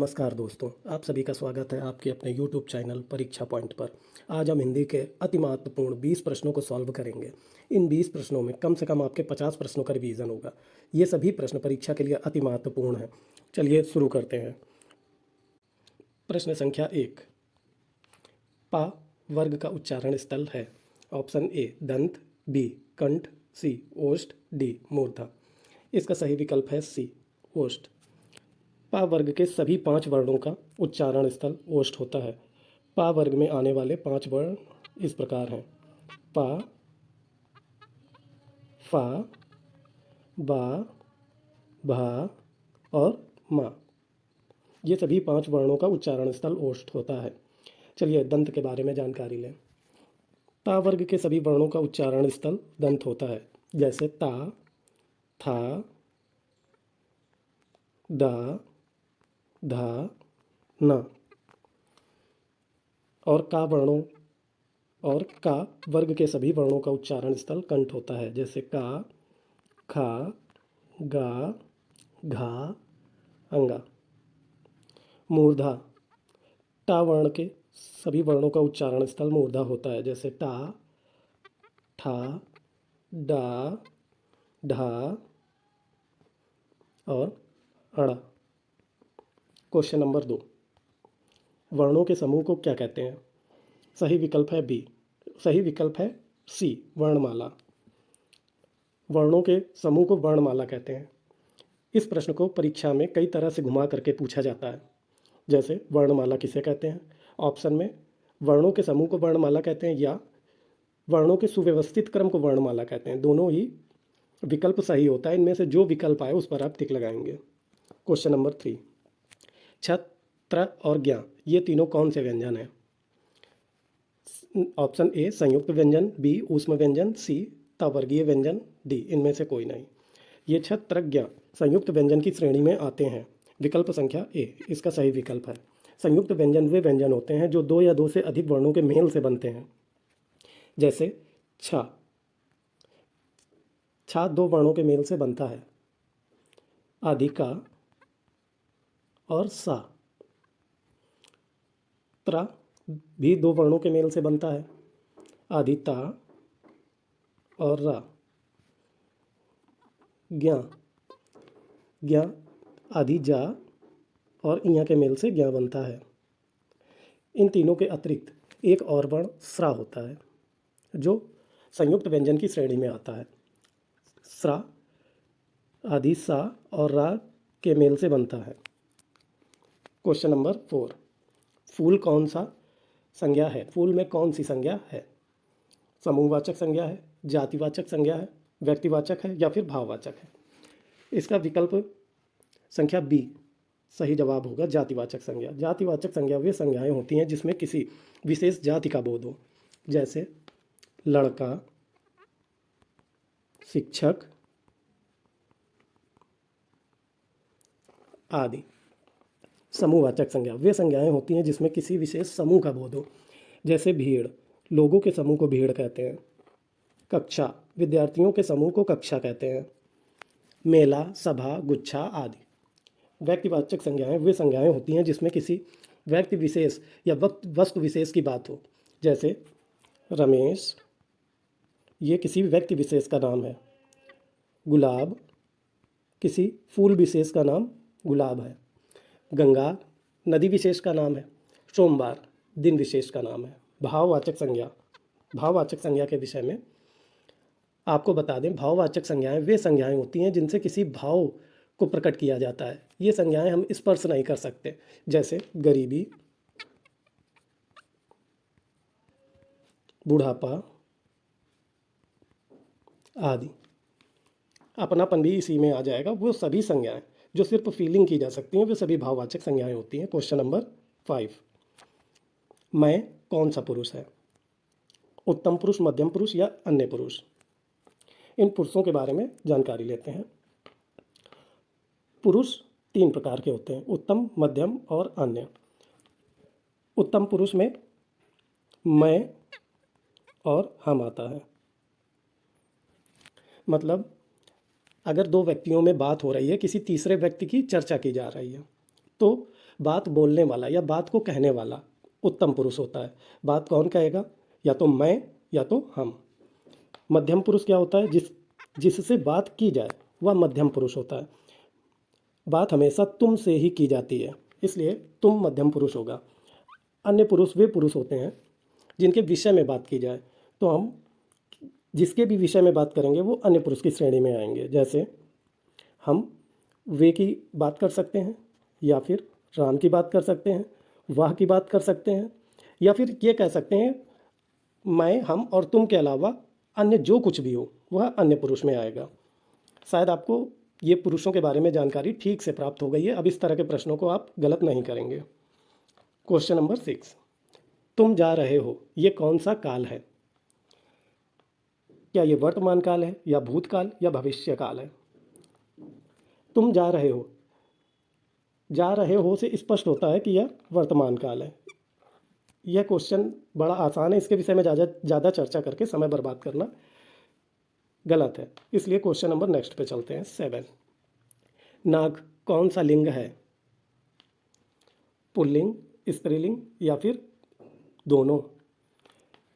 नमस्कार दोस्तों, आप सभी का स्वागत है आपके अपने YouTube चैनल परीक्षा पॉइंट पर। आज हम हिंदी के अति महत्वपूर्ण 20 प्रश्नों को सॉल्व करेंगे। इन 20 प्रश्नों में कम से कम आपके 50 प्रश्नों का रिवीजन होगा। ये सभी प्रश्न परीक्षा के लिए अति महत्वपूर्ण हैं। चलिए शुरू करते हैं। प्रश्न संख्या 1, पा वर्ग का उच्चारण स्थल है। ऑप्शन ए दंत, बी कंठ, सी ओष्ठ, डी मूर्धा। इसका सही विकल्प है सी ओष्ठ। पा वर्ग के सभी 5 वर्णों का उच्चारण स्थल ओष्ठ होता है। पा वर्ग में आने वाले 5 वर्ण इस प्रकार हैं: पा, फा, बा, भा और मा। ये सभी 5 वर्णों का उच्चारण स्थल ओष्ठ होता है। चलिए दंत के बारे में जानकारी लें। ता वर्ग के सभी वर्णों का उच्चारण स्थल दंत होता है, जैसे ता, था, दा, धा, ना। और का वर्ग के सभी वर्णों का उच्चारण स्थल कंठ होता है, जैसे का, खा, गा, घा, अंगा। मूर्धा, टा वर्ण के सभी वर्णों का उच्चारण स्थल मूर्धा होता है, जैसे टा, ठा, डा, ढा और अड़ा। क्वेश्चन नंबर 2, वर्णों के समूह को क्या कहते हैं? सही विकल्प है बी। सही विकल्प है सी वर्णमाला। वर्णों के समूह को वर्णमाला कहते हैं। इस प्रश्न को परीक्षा में कई तरह से घुमा करके पूछा जाता है, जैसे वर्णमाला किसे कहते हैं। ऑप्शन में वर्णों के समूह को वर्णमाला कहते हैं या वर्णों के सुव्यवस्थित क्रम को वर्णमाला कहते हैं। दोनों ही विकल्प सही होता है। इनमें से जो विकल्प आए उस पर आप टिक लगाएंगे। क्वेश्चन नंबर 3, छत, त्र और ज्ञ ये तीनों कौन से व्यंजन हैं? ऑप्शन ए संयुक्त व्यंजन, बी ऊष्म व्यंजन, सी तवर्गीय व्यंजन, डी इनमें से कोई नहीं। ये छत, त्र, ज्ञ संयुक्त व्यंजन की श्रेणी में आते हैं। विकल्प संख्या ए इसका सही विकल्प है। संयुक्त व्यंजन वे व्यंजन होते हैं जो 2 या 2 से अधिक वर्णों के मेल से बनते हैं, जैसे छा। छा 2 वर्णों के मेल से बनता है, अधिका और सा। त्र भी 2 वर्णों के मेल से बनता है, आदिता और रा। ज्ञ ज्ञ आदि जा और इया के मेल से ज्ञ बनता है। इन तीनों के अतिरिक्त एक और वर्ण स्रा होता है, जो संयुक्त व्यंजन की श्रेणी में आता है। स्रा आदि सा और रा के मेल से बनता है। क्वेश्चन नंबर 4, फूल कौन सा संज्ञा है? फूल में कौन सी संज्ञा है? समूहवाचक संज्ञा है, जातिवाचक संज्ञा है, व्यक्तिवाचक है या फिर भाववाचक है? इसका विकल्प संख्या बी सही जवाब होगा, जातिवाचक संज्ञा। जातिवाचक संज्ञा वे संज्ञाएं होती हैं जिसमें किसी विशेष जाति का बोध हो, जैसे लड़का, शिक्षक आदि। समूहवाचक संज्ञा वे संज्ञाएं होती हैं जिसमें किसी विशेष समूह का बोध हो, जैसे भीड़, लोगों के समूह को भीड़ कहते हैं। कक्षा, विद्यार्थियों के समूह को कक्षा कहते हैं। मेला, सभा, गुच्छा आदि। व्यक्तिवाचक संज्ञाएं वे संज्ञाएं होती हैं जिसमें किसी व्यक्ति विशेष या वस्तु विशेष की बात हो, जैसे रमेश, ये किसी व्यक्ति विशेष का नाम है। गुलाब, किसी फूल विशेष का नाम गुलाब है। गंगा, नदी विशेष का नाम है। सोमवार, दिन विशेष का नाम है। भाववाचक संज्ञा, भाववाचक संज्ञा के विषय में आपको बता दें, भाववाचक संज्ञाएं वे संज्ञाएं होती हैं जिनसे किसी भाव को प्रकट किया जाता है। ये संज्ञाएं हम स्पर्श नहीं कर सकते, जैसे गरीबी, बुढ़ापा आदि। अपनापन भी इसी में आ जाएगा। वो सभी संज्ञाएं जो सिर्फ फीलिंग की जा सकती हैं वे सभी भाववाचक संज्ञाएं होती हैं। क्वेश्चन नंबर 5, मैं कौन सा पुरुष है? उत्तम पुरुष, मध्यम पुरुष या अन्य पुरुष? इन पुरुषों के बारे में जानकारी लेते हैं। पुरुष 3 प्रकार के होते हैं, उत्तम, मध्यम और अन्य। उत्तम पुरुष में मैं और हम आता है। मतलब अगर 2 व्यक्तियों में बात हो रही है, किसी तीसरे व्यक्ति की चर्चा की जा रही है, तो बात बोलने वाला या बात को कहने वाला उत्तम पुरुष होता है। बात कौन कहेगा? या तो मैं या तो हम। मध्यम पुरुष क्या होता है? जिससे बात की जाए वह मध्यम पुरुष होता है। बात हमेशा तुम से ही की जाती है, इसलिए तुम मध्यम पुरुष होगा। अन्य पुरुष वे पुरुष होते हैं जिनके विषय में बात की जाए, तो हम जिसके भी विषय में बात करेंगे वो अन्य पुरुष की श्रेणी में आएंगे। जैसे हम वे की बात कर सकते हैं, या फिर राम की बात कर सकते हैं, वह की बात कर सकते हैं, या फिर ये कह सकते हैं मैं, हम और तुम के अलावा अन्य जो कुछ भी हो वह अन्य पुरुष में आएगा। शायद आपको ये पुरुषों के बारे में जानकारी ठीक से प्राप्त हो गई है। अब इस तरह के प्रश्नों को आप गलत नहीं करेंगे। क्वेश्चन नंबर 6, तुम जा रहे हो, ये कौन सा काल है? क्या ये वर्तमान काल है या भूतकाल या भविष्य काल है? तुम जा रहे हो, जा रहे हो से स्पष्ट होता है कि यह वर्तमान काल है। यह क्वेश्चन बड़ा आसान है, इसके विषय में ज़्यादा चर्चा करके समय बर्बाद करना गलत है, इसलिए क्वेश्चन नंबर नेक्स्ट पे चलते हैं। 7, नाग कौन सा लिंग है? पुल्लिंग, स्त्रीलिंग या फिर दोनों?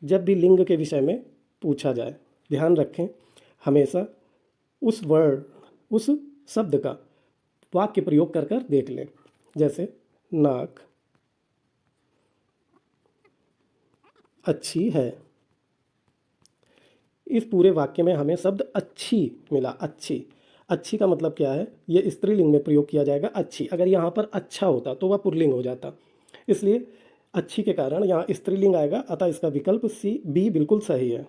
जब भी लिंग के विषय में पूछा जाए, ध्यान रखें हमेशा उस वर्ड, उस शब्द का वाक्य प्रयोग कर कर देख लें। जैसे नाक अच्छी है, इस पूरे वाक्य में हमें शब्द अच्छी मिला। अच्छी, अच्छी का मतलब क्या है? ये स्त्रीलिंग में प्रयोग किया जाएगा अच्छी। अगर यहाँ पर अच्छा होता तो वह पुल्लिंग हो जाता, इसलिए अच्छी के कारण यहाँ स्त्रीलिंग आएगा, अतः इसका विकल्प बी बिल्कुल सही है।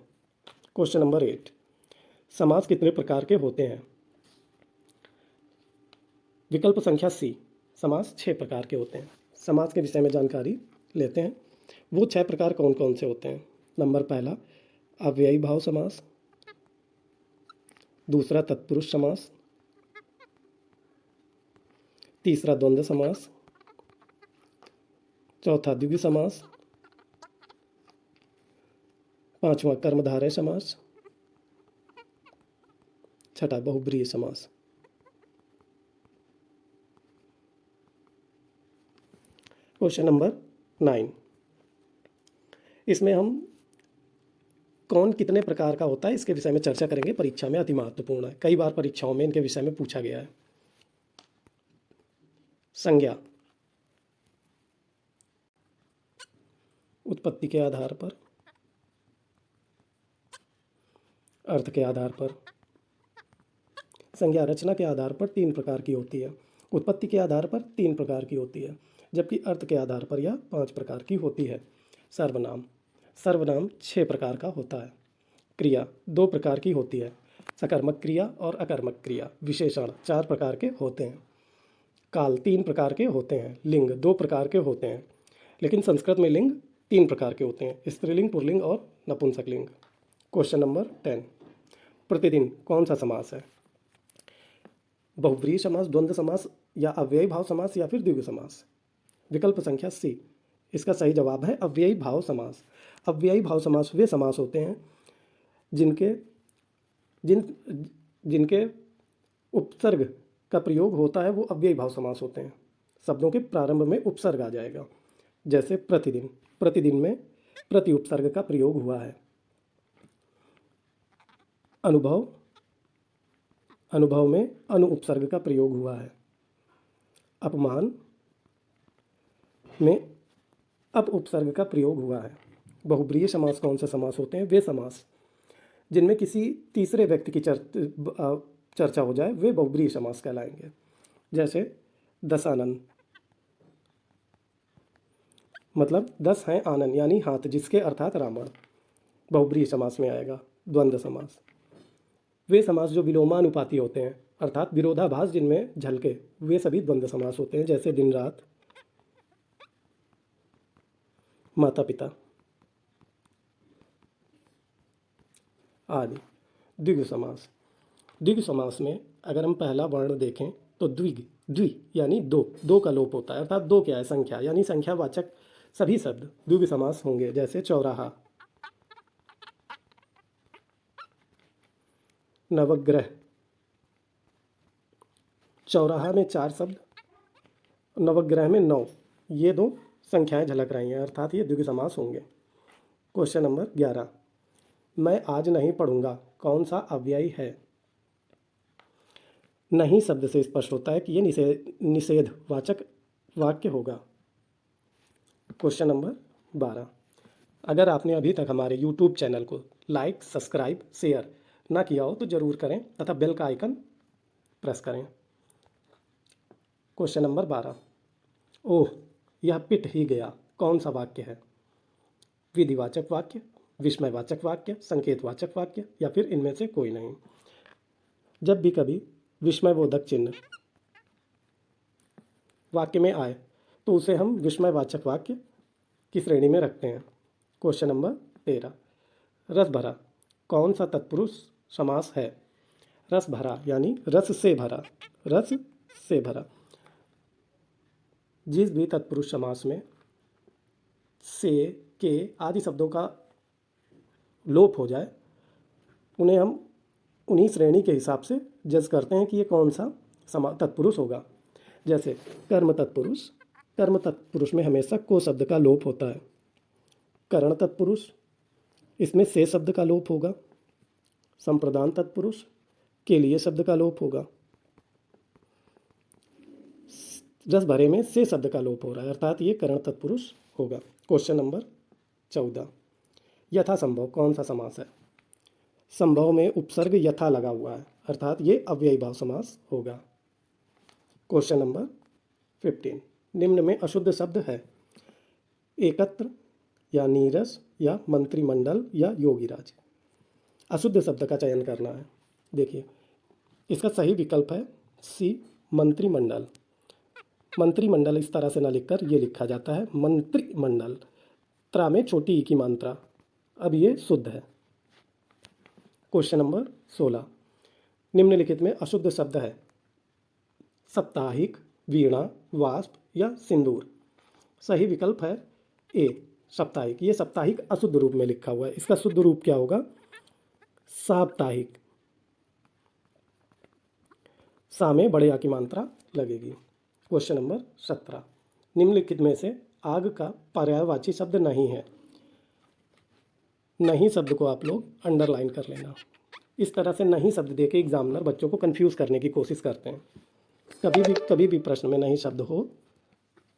क्वेश्चन नंबर 8, समास कितने प्रकार के होते हैं? विकल्प संख्या सी, समास 6 प्रकार के होते हैं। समास के विषय में जानकारी लेते हैं। वो 6 प्रकार कौन कौन से होते हैं? नंबर पहला अव्ययी भाव समास, दूसरा तत्पुरुष समास, तीसरा द्वंद्व समास, चौथा द्विगु समास, पांचवा कर्मधारय समास, छठा बहुब्रीहि समास। क्वेश्चन नंबर 9, इसमें हम कौन कितने प्रकार का होता है इसके विषय में चर्चा करेंगे। परीक्षा में अति महत्वपूर्ण है, कई बार परीक्षाओं में इनके विषय में पूछा गया है। संज्ञा उत्पत्ति के आधार पर, अर्थ के आधार पर। संज्ञा रचना के आधार पर 3 प्रकार की होती है, उत्पत्ति के आधार पर 3 प्रकार की होती है, जबकि अर्थ के आधार पर यह 5 प्रकार की होती है। सर्वनाम, सर्वनाम 6 प्रकार का होता है। क्रिया 2 प्रकार की होती है, सकर्मक क्रिया और अकर्मक क्रिया। विशेषण 4 प्रकार के होते हैं। काल 3 प्रकार के होते हैं। लिंग 2 प्रकार के होते हैं, लेकिन संस्कृत में लिंग 3 प्रकार के होते हैं, स्त्रीलिंग, पुल्लिंग और नपुंसकलिंग। क्वेश्चन नंबर 10, प्रतिदिन कौन सा समास है? बहुव्रीहि समास, द्वंद्व समास या अव्ययी भाव समास या फिर द्विगु समास? विकल्प संख्या सी, इसका सही जवाब है अव्ययी भाव समास। अव्ययी भाव समास वे समास होते हैं जिनके जिनके उपसर्ग का प्रयोग होता है, वो अव्ययी भाव समास होते हैं। शब्दों के प्रारंभ में उपसर्ग आ जाएगा। जैसे प्रतिदिन, प्रतिदिन में प्रति उपसर्ग का प्रयोग हुआ है। अनुभव, अनुभव में अनु उपसर्ग का प्रयोग हुआ है। अपमान में अप उपसर्ग का प्रयोग हुआ है। बहुब्रीहि समास कौन से समास होते हैं? वे समास जिनमें किसी तीसरे व्यक्ति की चर्चा हो जाए, वे बहुब्रीहि समास कहलाएंगे। जैसे दशानन, मतलब 10 हैं आनन यानी हाथ जिसके, अर्थात रावण, बहुब्रीहि समास में आएगा। द्वंद्व समास वे समास जो विलोमानुपाती होते हैं, अर्थात विरोधाभास जिनमें झलके, वे सभी द्वंद्व समास होते हैं। जैसे दिन रात, माता पिता आदि। द्विगु समास, द्विगु समास में अगर हम पहला वर्ण देखें तो द्वि यानी दो, दो का लोप होता है, अर्थात दो क्या है? संख्या, यानी संख्यावाचक सभी शब्द द्विगु समास होंगे। जैसे चौराहा, नवग्रह। चौराहा में 4 शब्द नवग्रह में 9, ये दो संख्याएं झलक रही हैं, अर्थात ये द्विगु समास होंगे। क्वेश्चन नंबर 11, मैं आज नहीं पढ़ूंगा कौन सा अव्ययी है? नहीं शब्द से स्पष्ट होता है कि ये निषेधवाचक वाक्य होगा। क्वेश्चन नंबर 12, अगर आपने अभी तक हमारे यूट्यूब चैनल को लाइक, सब्सक्राइब, शेयर ना किया हो तो ज़रूर करें तथा बेल का आइकन प्रेस करें। क्वेश्चन नंबर 12, ओह यह पिट ही गया कौन सा वाक्य है? विधिवाचक वाक्य, विस्मयवाचक वाक्य, संकेतवाचक वाक्य या फिर इनमें से कोई नहीं। जब भी कभी विस्मयबोधक चिन्ह वाक्य में आए तो उसे हम विस्मयवाचक वाक्य की श्रेणी में रखते हैं। क्वेश्चन नंबर 13, रस भरा कौन सा तत्पुरुष समास है? रस भरा यानी रस से भरा, रस से भरा। जिस भी तत्पुरुष समास में से, के आदि शब्दों का लोप हो जाए उन्हें हम उन्हीं श्रेणी के हिसाब से जज करते हैं कि ये कौन सा तत्पुरुष होगा। जैसे कर्म तत्पुरुष, कर्म तत्पुरुष में हमेशा को शब्द का लोप होता है। करण तत्पुरुष, इसमें से शब्द का लोप होगा। संप्रदान तत्पुरुष, के लिए शब्द का लोप होगा। रस भरे में से शब्द का लोप हो रहा है, अर्थात ये करण तत्पुरुष होगा। क्वेश्चन नंबर 14, यथा संभव कौन सा समास है? संभव में उपसर्ग यथा लगा हुआ है, अर्थात ये अव्ययी भाव समास होगा। क्वेश्चन नंबर 15, निम्न में अशुद्ध शब्द है? एकत्र या नीरस या मंत्रिमंडल या योगीराज। अशुद्ध शब्द का चयन करना है। देखिए इसका सही विकल्प है सी, मंत्रिमंडल। मंत्रिमंडल इस तरह से ना लिखकर ये लिखा जाता है मंत्रिमंडल, त्रा में छोटी ई की मात्रा, अब ये शुद्ध है। क्वेश्चन नंबर 16, निम्नलिखित में अशुद्ध शब्द है? साप्ताहिक, वीणा, वाष्प या सिंदूर। सही विकल्प है ए, साप्ताहिक। ये साप्ताहिक अशुद्ध रूप में लिखा हुआ है, इसका शुद्ध रूप क्या होगा? साप्ताहिक। सा में बड़े आ की मात्रा लगेगी। क्वेश्चन नंबर 17, निम्नलिखित में से आग का पर्यायवाची शब्द नहीं है। नहीं शब्द को आप लोग अंडरलाइन कर लेना। इस तरह से नहीं शब्द देके एग्जामिनर बच्चों को कंफ्यूज करने की कोशिश करते हैं। कभी भी प्रश्न में नहीं शब्द हो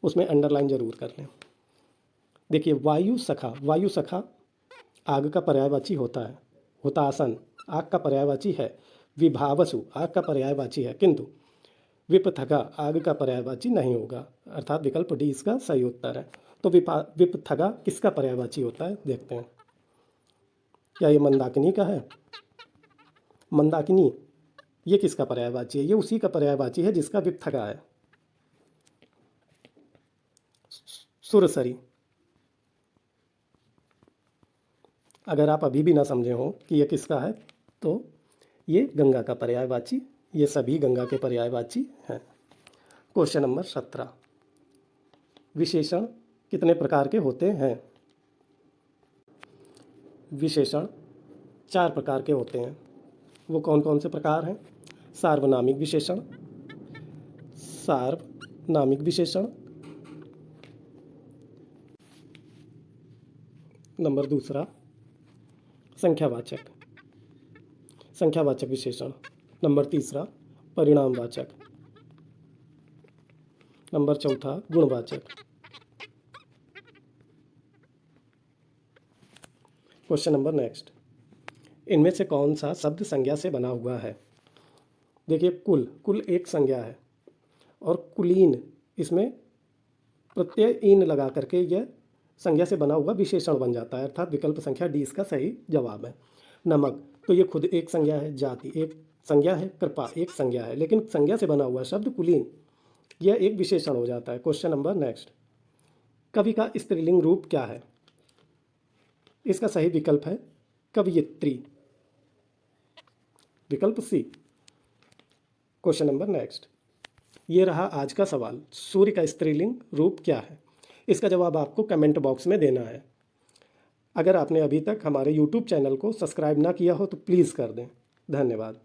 उसमें अंडरलाइन जरूर कर लें। देखिए वायु सखा, वायु सखा आग का पर्यायवाची होता है। हुतासन आग का पर्यायवाची है। विभावसु आग का पर्यायवाची है, किंतु विपथगा आग का पर्यायवाची नहीं होगा, अर्थात विकल्प डी इसका सही उत्तर है। तो विपथगा किसका पर्यायवाची होता है देखते हैं। क्या ये मंदाकिनी का है? मंदाकिनी ये किसका पर्यायवाची है? ये उसी का पर्यायवाची है जिसका विपथगा है। सुरसरी, अगर आप अभी भी ना समझे हो कि ये किसका है तो ये गंगा का पर्यायवाची, ये सभी गंगा के पर्यायवाची हैं। क्वेश्चन नंबर 17, विशेषण कितने प्रकार के होते हैं? विशेषण 4 प्रकार के होते हैं। वो कौन कौन से प्रकार हैं? सार्वनामिक विशेषण, सार्वनामिक विशेषण, नंबर दूसरा संख्यावाचक, संख्यावाचक विशेषण, नंबर तीसरा परिणामवाचक, नंबर चौथा गुणवाचक। क्वेश्चन नंबर नेक्स्ट, इनमें से कौन सा शब्द संज्ञा से बना हुआ है? देखिए कुल, कुल एक संज्ञा है और कुलीन इसमें प्रत्यय ईन लगा करके यह संज्ञा से बना हुआ विशेषण बन जाता है, अर्थात विकल्प संख्या डी इसका सही जवाब है। नमक तो ये खुद एक संज्ञा है, जाति एक संज्ञा है, कृपा एक संज्ञा है, लेकिन संज्ञा से बना हुआ शब्द कुलीन यह एक विशेषण हो जाता है। क्वेश्चन नंबर नेक्स्ट, कवि का स्त्रीलिंग रूप क्या है? इसका सही विकल्प है कवयित्री, विकल्प सी। क्वेश्चन नंबर नेक्स्ट, ये रहा आज का सवाल, सूर्य का स्त्रीलिंग रूप क्या है? इसका जवाब आपको कमेंट बॉक्स में देना है। अगर आपने अभी तक हमारे यूट्यूब चैनल को सब्सक्राइब ना किया हो तो प्लीज़ कर दें। धन्यवाद।